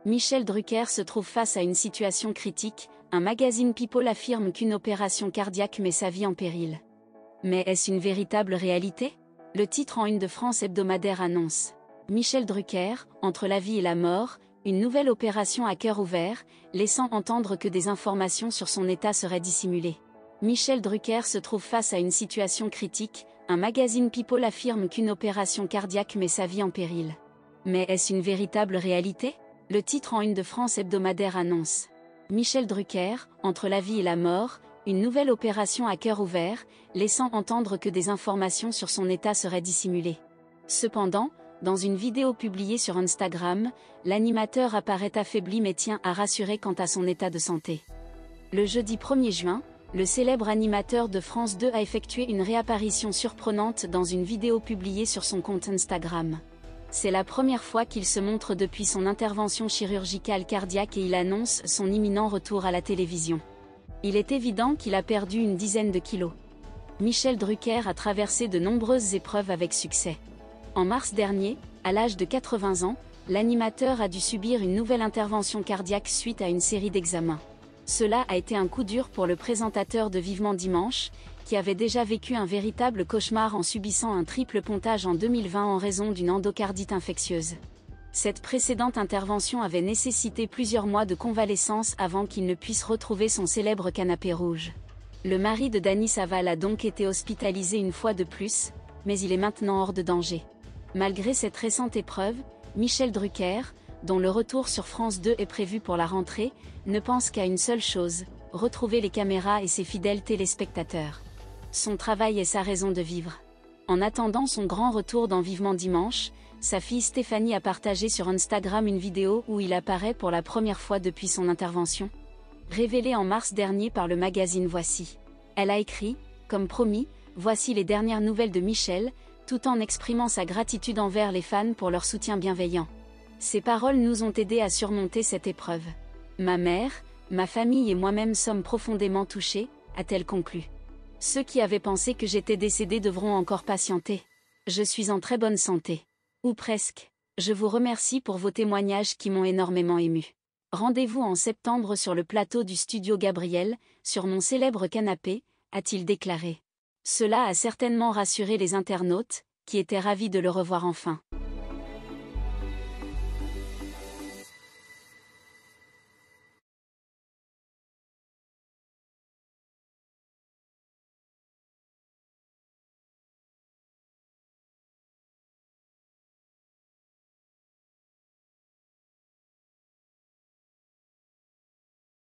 Michel Drucker se trouve face à une situation critique, un magazine People affirme qu'une opération cardiaque met sa vie en péril. Mais est-ce une véritable réalité? Le titre en une de France hebdomadaire annonce « Michel Drucker, entre la vie et la mort, une nouvelle opération à cœur ouvert, laissant entendre que des informations sur son état seraient dissimulées. Michel Drucker se trouve face à une situation critique, un magazine People affirme qu'une opération cardiaque met sa vie en péril. Mais est-ce une véritable réalité? Le titre en une de France hebdomadaire annonce « Michel Drucker, entre la vie et la mort, une nouvelle opération à cœur ouvert, laissant entendre que des informations sur son état seraient dissimulées. » Cependant, dans une vidéo publiée sur Instagram, l'animateur apparaît affaibli mais tient à rassurer quant à son état de santé. Le jeudi 1er juin, le célèbre animateur de France 2 a effectué une réapparition surprenante dans une vidéo publiée sur son compte Instagram. C'est la première fois qu'il se montre depuis son intervention chirurgicale cardiaque et il annonce son imminent retour à la télévision. Il est évident qu'il a perdu une dizaine de kilos. Michel Drucker a traversé de nombreuses épreuves avec succès. En mars dernier, à l'âge de 80 ans, l'animateur a dû subir une nouvelle intervention cardiaque suite à une série d'examens. Cela a été un coup dur pour le présentateur de Vivement Dimanche, qui avait déjà vécu un véritable cauchemar en subissant un triple pontage en 2020 en raison d'une endocardite infectieuse. Cette précédente intervention avait nécessité plusieurs mois de convalescence avant qu'il ne puisse retrouver son célèbre canapé rouge. Le mari de Dany Saval a donc été hospitalisé une fois de plus, mais il est maintenant hors de danger. Malgré cette récente épreuve, Michel Drucker, dont le retour sur France 2 est prévu pour la rentrée, ne pense qu'à une seule chose, retrouver les caméras et ses fidèles téléspectateurs. Son travail est sa raison de vivre. En attendant son grand retour dans Vivement Dimanche, sa fille Stéphanie a partagé sur Instagram une vidéo où il apparaît pour la première fois depuis son intervention. Révélée en mars dernier par le magazine Voici. Elle a écrit, comme promis, voici les dernières nouvelles de Michel, tout en exprimant sa gratitude envers les fans pour leur soutien bienveillant. Ces paroles nous ont aidés à surmonter cette épreuve. Ma mère, ma famille et moi-même sommes profondément touchés, a-t-elle conclu. Ceux qui avaient pensé que j'étais décédée devront encore patienter. Je suis en très bonne santé. Ou presque. Je vous remercie pour vos témoignages qui m'ont énormément ému. Rendez-vous en septembre sur le plateau du studio Gabriel, sur mon célèbre canapé, a-t-il déclaré. Cela a certainement rassuré les internautes, qui étaient ravis de le revoir enfin.